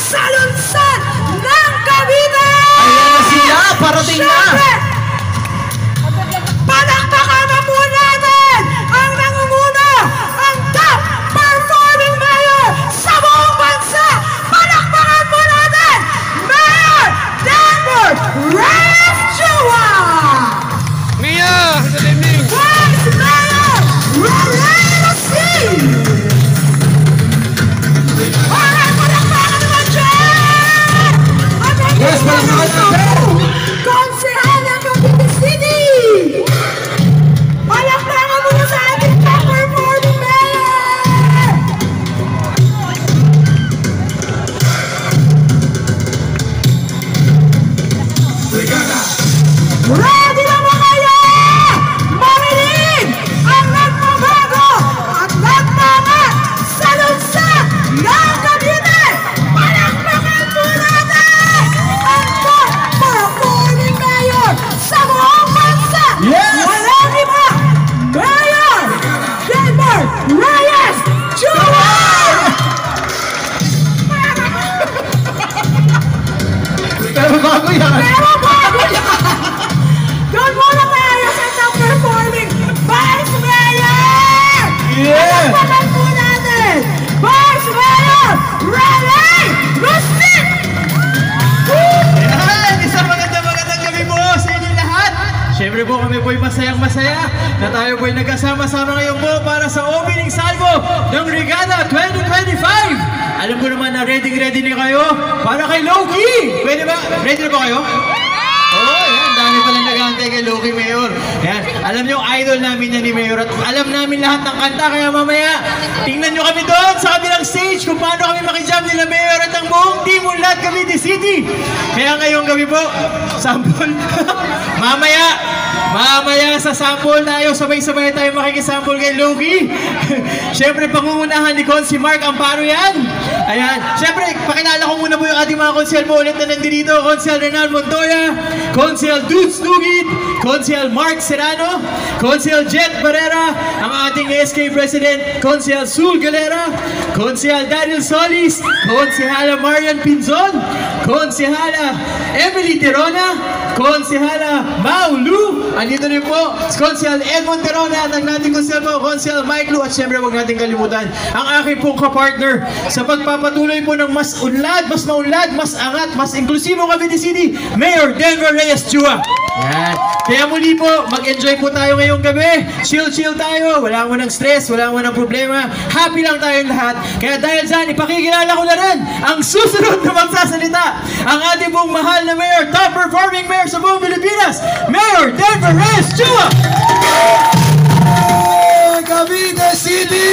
sa lungsod ng Cavite! Ayan na sila, parating na! Palakpakan na po natin ang nangunguna, ang top performing mayor sa buong bansa! Palakpakan po natin, Mayor Denver Reyes Chua! Mia, good evening! Vice Mayor Lorena C! Alright, palakpakan naman dyan! Yes, palakpakan natin! Konsehal ng Cavite City! Palakpakan muna sa ating top performing mayor! Ready na ba kayo? Marinig ang nagbabago at nagbangat sa lungsod ng Cavite! Palakpakan po natin ang top performing mayor sa buong bansa! Yes! Walang iba! Mayor Denver Reyes Chua! Pero bago yan! Pero bago yan! Doon muna tayo sa top performing Vice Mayor! Yeah! Palakpakan po natin! Vice Mayor Rene Rustic! Ayan! Isang magandang gabi po sa inyong lahat! Siyempre po kami po'y masayang-masaya na tayo po'y nagkasama-sama ngayon po para sa opening salvo ng Regada 2025! Alam ko naman na ready na kayo para kay Loki! Pwede ba? Ready na ba kayo? Oo, yan. Dami palang nag-aantay kay Loki, Mayor. Yan. Alam niyo, idol namin yan ni Mayor at alam namin lahat ng kanta. Kaya mamaya, tingnan niyo kami doon sa kabilang stage kung paano kami makijam nila Mayor at ang buong Team Unlad Cavite City. Kaya ngayong gabi po, sample. Mamaya sa sample tayo, sabay-sabay tayo makikisample kay Loki. Siyempre, pangungunahan ni Consi Mark Amparo yan. Ayan. Siyempre, pakilala ko muna po yung ating mga konsel po ulit na nandito. Konsel Renan Montoya, Konsel Dudes Dugit, Konsel Mark Serrano, Konsel Jet Barrera, ang ating SK President, Konsel Sul Galera, Konsel Daniel Solis, Konsehala Marian Pinzon, Konsehala Emily Terona, Konsehala Maulu, andito rin po, Konsel Edmond Terona at ang nating konsel po, Konsel Mike Lu, at syempre huwag natin kalimutan ang aking pong kapartner sa pagpapatuloy po ng mas maunlad, mas angat, mas inklusibo Cavite City, Mayor Denver Reyes Chua. Yan. Kaya muli po, mag-enjoy po tayo ngayong gabi. Chill tayo. Wala mo ng stress, wala mo ng problema. Happy lang tayong lahat. Kaya dahil dyan, ipakikilala ko na rin ang susunod na magsasalita. Ang ating pong mahal na mayor, top performing mayor sa buong Pilipinas, Mayor Denver Reyes Chua! Cavite City!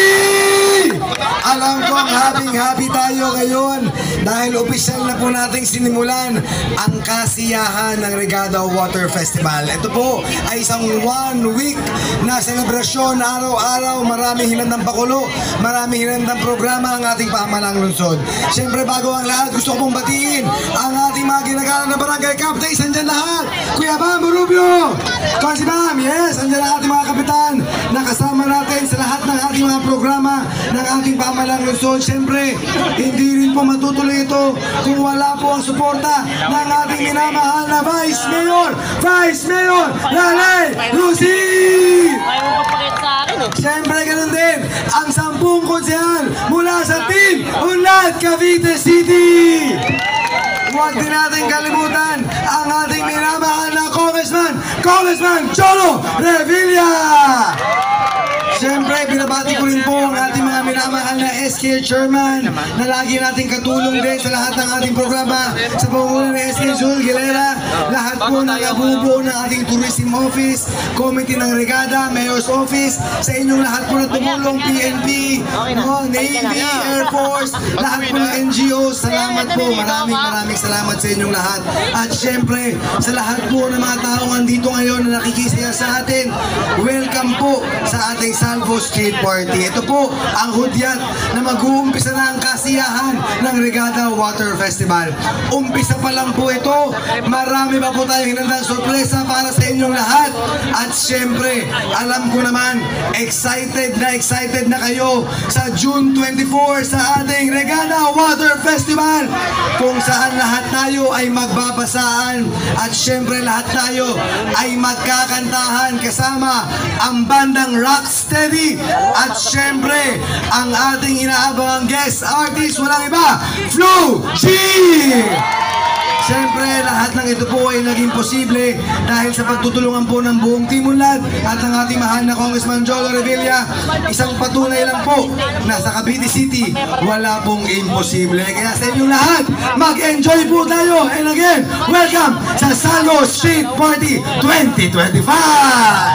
Alam ko ang happy tayo ngayon dahil opisyal na po nating sinimulan ang kasiyahan ng Regada Water Festival. Ito po ay isang 1 week na selebrasyon, araw-araw, maraming hinandang pakulo, maraming hinandang programa ang ating pamahalang lungsod. Siyempre bago ang lahat, gusto ko pong batiin ang ating mga ginagalang na barangay captains, andyan lahat! Kuya Bam Burubio! Konsi Bam, yes! Andyan ang ating mga kapitan na kasama natin sa lahat ng ating mga programa ng ating pamahalang lungsod. Siyempre, hindi rin po matutuloy ito kung wala po ang suporta ng ating minamahal na Vice Mayor Lalay Lucy! Siyempre, ganun din ang 10 konsehal mula sa Team Unlad Cavite City! Huwag din natin kalimutan ang ating minamahal na Congressman Cholo Revilla! Siyempre, binabati ko rin po ang ating mga minamahal na SK Chairman na lagi nating katulong din sa lahat ng ating programa sa pangunan ng SK Sul Galera, lahat po ng nabubuo ng ating Tourism Office, Committee ng Regada, Mayor's Office, sa inyong lahat po na tumulong, PNP, Navy, Air Force, lahat po ng NGOs, salamat po, maraming salamat sa inyong lahat. At siyempre, sa lahat po ng mga taong andito ngayon na nakikisaya sa atin, welcome po sa ating Salvo Street Party. Ito po ang hudyat na mag-uumpisa na ang kasiyahan ng Regada Water Festival. Umpisa pa lang po ito. Marami pa po tayong hinandang sorpresa para sa inyong lahat. At syempre, alam ko naman, excited na kayo sa June 24 sa ating Regada Water Festival. kung saan lahat tayo ay magbabasaan at syempre lahat tayo ay magkakantahan kasama ang bandang Rocksteady at syempre ang ating inaabangang guest artist, walang iba, Flu G! Siyempre, lahat ng ito po ay naging posible dahil sa pagtutulungan po ng buong Team Unlad at ng ating mahal na Congressman Jolo Revilla. Isang patunay lang po na sa Cavite City, wala pong imposible. Kaya sa inyong lahat, mag-enjoy po tayo. And again, welcome sa Salvo Street Party 2025!